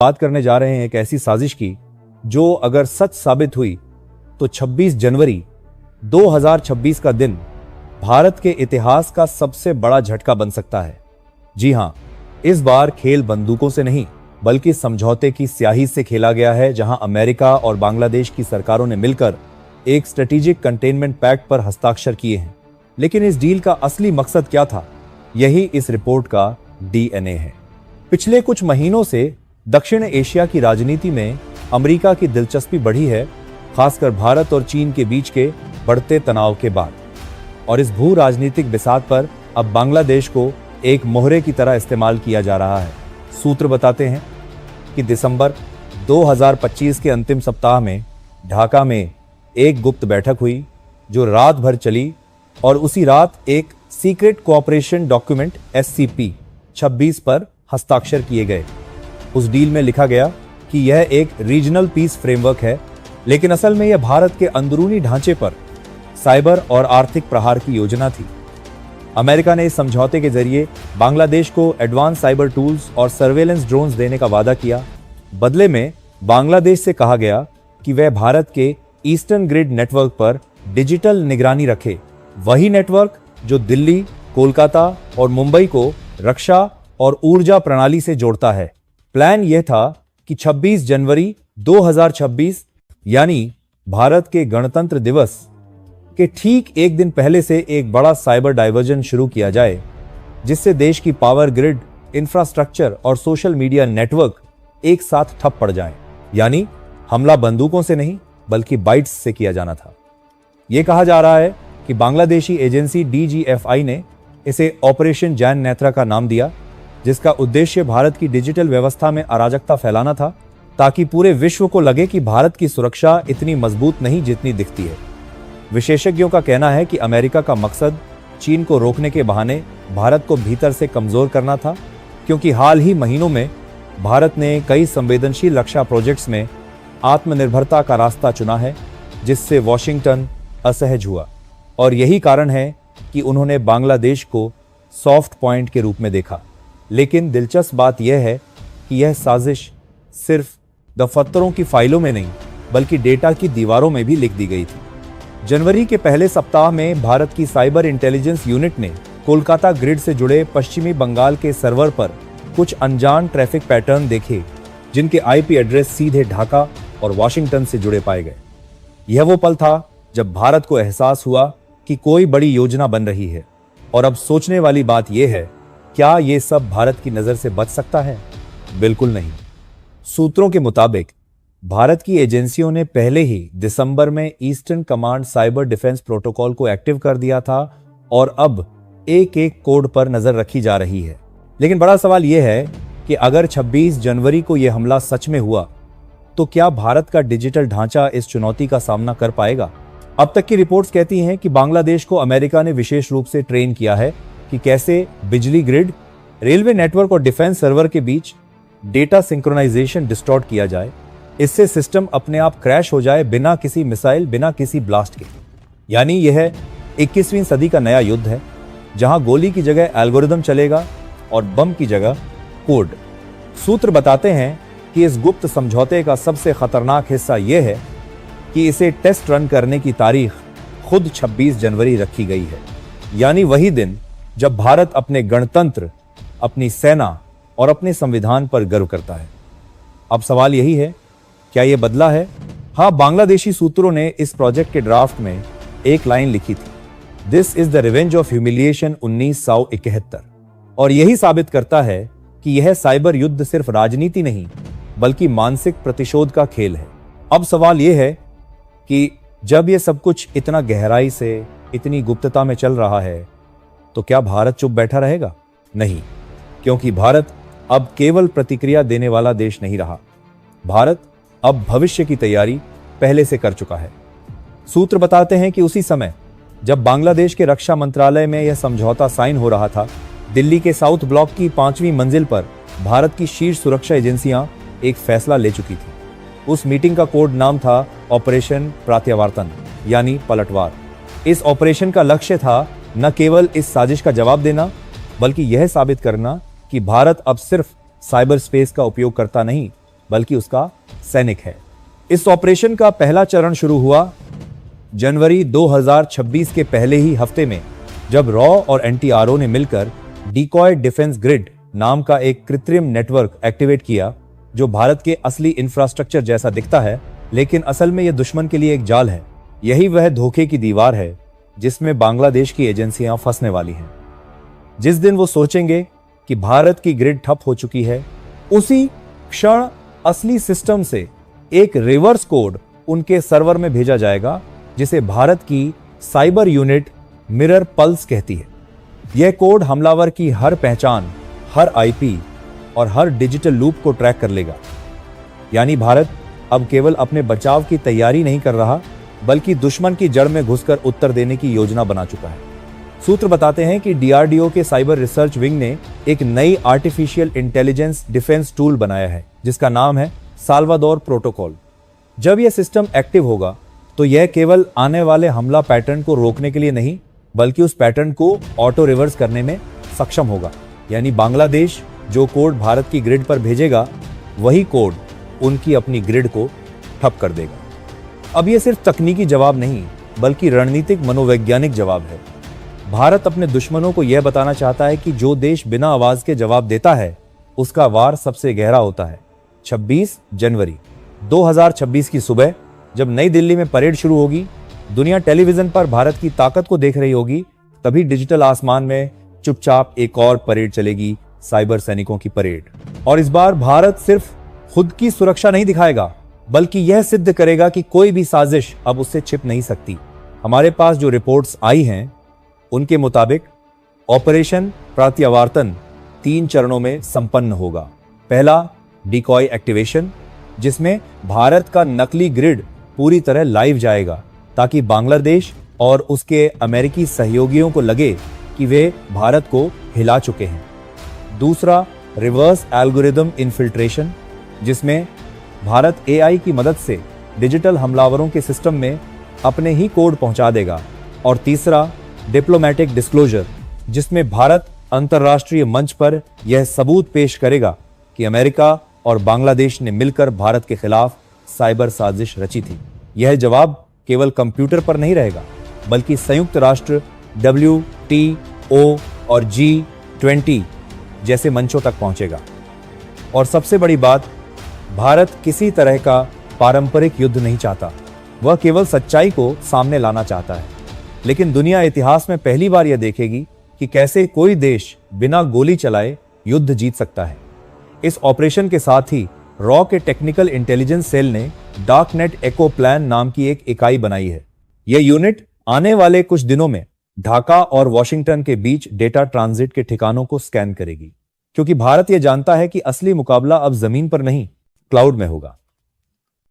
बात करने जा रहे हैं एक ऐसी साजिश की जो अगर सच साबित हुई तो 26 जनवरी 2026 का दिन भारत के इतिहास का सबसे बड़ा झटका बन सकता है। जी हां, इस बार खेल बंदूकों से नहीं बल्कि समझौते की स्याही से खेला गया है, जहां अमेरिका और बांग्लादेश की सरकारों ने मिलकर एक स्ट्रेटेजिक कंटेनमेंट पैक्ट पर हस्ताक्षर किए हैं। लेकिन इस डील का असली मकसद क्या था, यही इस रिपोर्ट का डीएनए है। पिछले कुछ महीनों से दक्षिण एशिया की राजनीति में अमेरिका की दिलचस्पी बढ़ी है, खासकर भारत और चीन के बीच के बढ़ते तनाव के बाद। और इस भू राजनीतिक बिसात पर अब बांग्लादेश को एक मोहरे की तरह इस्तेमाल किया जा रहा है। सूत्र बताते हैं कि दिसंबर 2025 के अंतिम सप्ताह में ढाका में एक गुप्त बैठक हुई जो रात भर चली और उसी रात एक सीक्रेट कोऑपरेशन डॉक्यूमेंट SCP 26 पर हस्ताक्षर किए गए। उस डील में लिखा गया कि यह एक रीजनल पीस फ्रेमवर्क है, लेकिन असल में यह भारत के अंदरूनी ढांचे पर साइबर और आर्थिक प्रहार की योजना थी। अमेरिका ने इस समझौते के जरिए बांग्लादेश को एडवांस साइबर टूल्स और सर्वेलेंस ड्रोन्स देने का वादा किया। बदले में बांग्लादेश से कहा गया कि वह भारत के ईस्टर्न ग्रिड नेटवर्क पर डिजिटल निगरानी रखे, वही नेटवर्क जो दिल्ली, कोलकाता और मुंबई को रक्षा और ऊर्जा प्रणाली से जोड़ता है। प्लान यह था कि 26 जनवरी 2026 यानी भारत के गणतंत्र दिवस के ठीक एक दिन पहले से एक बड़ा साइबर डाइवर्जन शुरू किया जाए, जिससे देश की पावर ग्रिड, इंफ्रास्ट्रक्चर और सोशल मीडिया नेटवर्क एक साथ ठप पड़ जाएं। यानी हमला बंदूकों से नहीं बल्कि बाइट्स से किया जाना था। यह कहा जा रहा है कि बांग्लादेशी एजेंसी DGFI ने इसे ऑपरेशन जैन नेत्रा का नाम दिया, जिसका उद्देश्य भारत की डिजिटल व्यवस्था में अराजकता फैलाना था, ताकि पूरे विश्व को लगे कि भारत की सुरक्षा इतनी मजबूत नहीं जितनी दिखती है। विशेषज्ञों का कहना है कि अमेरिका का मकसद चीन को रोकने के बहाने भारत को भीतर से कमजोर करना था, क्योंकि हाल ही महीनों में भारत ने कई संवेदनशील रक्षा प्रोजेक्ट्स में आत्मनिर्भरता का रास्ता चुना है, जिससे वॉशिंगटन असहज हुआ। और यही कारण है कि उन्होंने बांग्लादेश को सॉफ्ट पॉइंट के रूप में देखा। लेकिन दिलचस्प बात यह है कि यह साजिश सिर्फ दफ्तरों की फाइलों में नहीं बल्कि डेटा की दीवारों में भी लिख दी गई थी। जनवरी के पहले सप्ताह में भारत की साइबर इंटेलिजेंस यूनिट ने कोलकाता ग्रिड से जुड़े पश्चिमी बंगाल के सर्वर पर कुछ अनजान ट्रैफिक पैटर्न देखे, जिनके IP एड्रेस सीधे ढाका और वाशिंगटन से जुड़े पाए गए। यह वो पल था जब भारत को एहसास हुआ कि कोई बड़ी योजना बन रही है। और अब सोचने वाली बात यह है, क्या यह सब भारत की नजर से बच सकता है? बिल्कुल नहीं। सूत्रों के मुताबिक भारत की एजेंसियों ने पहले ही दिसंबर में eastern command cyber defence protocol को एक्टिव कर दिया था और अब एक एक कोड पर नजर रखी जा रही है। लेकिन बड़ा सवाल यह है कि अगर 26 जनवरी को यह हमला सच में हुआ तो क्या भारत का डिजिटल ढांचा इस चुनौती का सामना कर पाएगा? अब तक की रिपोर्ट्स कहती हैं कि बांग्लादेश को अमेरिका ने विशेष रूप से ट्रेन किया है कि कैसे बिजली ग्रिड, रेलवे नेटवर्क और डिफेंस सर्वर के बीच डेटा सिंक्रोनाइजेशन डिस्टॉर्ट किया जाए। इससे सिस्टम अपने आप क्रैश हो जाए बिना किसी मिसाइल, बिना किसी ब्लास्ट के। यानी यह 21वीं सदी का नया युद्ध है, जहां गोली की जगह एल्गोरिदम चलेगा और बम की जगह कोड। सूत्र बताते हैं कि इस गुप्त समझौते का सबसे खतरनाक हिस्सा यह है कि इसे टेस्ट रन करने की तारीख खुद 26 जनवरी रखी गई है। यानी वही दिन जब भारत अपने गणतंत्र, अपनी सेना और अपने संविधान पर गर्व करता है। अब सवाल यही है, क्या यह बदला है? हाँ, बांग्लादेशी सूत्रों ने इस प्रोजेक्ट के ड्राफ्ट में एक लाइन लिखी थी, this is the revenge of humiliation 1971। और यही साबित करता है कि यह साइबर युद्ध सिर्फ राजनीति नहीं बल्कि मानसिक प्रतिशोध का खेल है। अब सवाल यह है कि जब यह सब कुछ इतना गहराई से, इतनी गुप्तता में चल रहा है, तो क्या भारत चुप बैठा रहेगा? नहीं, क्योंकि भारत अब केवल प्रतिक्रिया देने वाला देश नहीं रहा। भारत अब भविष्य की तैयारी पहले से कर चुका है। सूत्र बताते हैं कि उसी समय जब बांग्लादेश के रक्षा मंत्रालय में यह समझौता साइन हो रहा था, दिल्ली के साउथ ब्लॉक की 5वीं मंजिल पर भारत की शीर्ष सुरक्षा एजेंसियां एक फैसला ले चुकी थी। उस मीटिंग का कोड नाम था ऑपरेशन प्रत्यावर्तन, यानी पलटवार। इस ऑपरेशन का लक्ष्य था न केवल इस साजिश का जवाब देना, बल्कि यह साबित करना कि भारत अब सिर्फ साइबर स्पेस का उपयोग करता नहीं बल्कि उसका सैनिक है। इस ऑपरेशन का पहला चरण शुरू हुआ जनवरी 2026 के पहले ही हफ्ते में, जब रॉ और एनटीआरओ ने मिलकर डिकॉय डिफेंस ग्रिड नाम का एक कृत्रिम नेटवर्क एक्टिवेट किया, जो भारत के असली इंफ्रास्ट्रक्चर जैसा दिखता है, लेकिन असल में यह दुश्मन के लिए एक जाल है। यही वह धोखे की दीवार है जिसमें बांग्लादेश की एजेंसियां फंसने वाली हैं। जिस दिन वो सोचेंगे कि भारत की ग्रिड ठप हो चुकी है, उसी क्षण असली सिस्टम से एक रिवर्स कोड उनके सर्वर में भेजा जाएगा, जिसे भारत की साइबर यूनिट मिरर पल्स कहती है। यह कोड हमलावर की हर पहचान, हर आईपी और हर डिजिटल लूप को ट्रैक कर लेगा। यानी भारत अब केवल अपने बचाव की तैयारी नहीं कर रहा, बल्कि दुश्मन की जड़ में घुसकर उत्तर देने की योजना बना चुका है। सूत्र बताते हैं कि डीआरडीओ के साइबर रिसर्च विंग ने एक नई आर्टिफिशियल इंटेलिजेंस डिफेंस टूल बनाया है, जिसका नाम है साल्वाडोर प्रोटोकॉल। जब यह सिस्टम एक्टिव होगा तो यह केवल आने वाले हमला पैटर्न को रोकने के लिए नहीं, बल्कि उस पैटर्न को ऑटो रिवर्स करने में सक्षम होगा। यानी बांग्लादेश जो कोड भारत की ग्रिड पर भेजेगा, वही कोड उनकी अपनी ग्रिड को ठप कर देगा। अब यह सिर्फ तकनीकी जवाब नहीं, बल्कि रणनीतिक मनोवैज्ञानिक जवाब है। भारत अपने दुश्मनों को यह बताना चाहता है कि जो देश बिना आवाज के जवाब देता है, उसका वार सबसे गहरा होता है। 26 जनवरी 2026 की सुबह जब नई दिल्ली में परेड शुरू होगी, दुनिया टेलीविजन पर भारत की ताकत को देख रही होगी, तभी डिजिटल आसमान में चुपचाप एक और परेड चलेगी, साइबर सैनिकों की परेड। और इस बार भारत सिर्फ खुद की सुरक्षा नहीं दिखाएगा, बल्कि यह सिद्ध करेगा कि कोई भी साजिश अब उससे छिप नहीं सकती। हमारे पास जो रिपोर्ट्स आई हैं, उनके मुताबिक ऑपरेशन प्रत्यावर्तन 3 चरणों में संपन्न होगा। पहला, डिकॉय एक्टिवेशन, जिसमें भारत का नकली ग्रिड पूरी तरह लाइव जाएगा, ताकि बांग्लादेश और उसके अमेरिकी सहयोगियों को लगे कि वे भारत को हिला चुके हैं। दूसरा, रिवर्स एल्गोरिदम इन्फिल्ट्रेशन, जिसमें भारत एआई की मदद से डिजिटल हमलावरों के सिस्टम में अपने ही कोड पहुंचा देगा। और तीसरा, डिप्लोमेटिक डिस्क्लोजर, जिसमें भारत अंतर्राष्ट्रीय मंच पर यह सबूत पेश करेगा कि अमेरिका और बांग्लादेश ने मिलकर भारत के खिलाफ साइबर साजिश रची थी। यह जवाब केवल कंप्यूटर पर नहीं रहेगा, बल्कि संयुक्त राष्ट्र, WTO और G20 जैसे मंचों तक पहुंचेगा। और सबसे बड़ी बात, भारत किसी तरह का पारंपरिक युद्ध नहीं चाहता, वह केवल सच्चाई को सामने लाना चाहता है। लेकिन दुनिया इतिहास में पहली बार यह देखेगी कि कैसे कोई देश बिना गोली चलाए युद्ध जीत सकता है। इस ऑपरेशन के साथ ही रॉ के टेक्निकल इंटेलिजेंस सेल ने डार्कनेट एको प्लान नाम की एक इकाई बनाई है। यह यूनिट आने वाले कुछ दिनों में ढाका और वॉशिंगटन के बीच डेटा ट्रांजिट के ठिकानों को स्कैन करेगी, क्योंकि भारत यह जानता है कि असली मुकाबला अब जमीन पर नहीं, क्लाउड में होगा।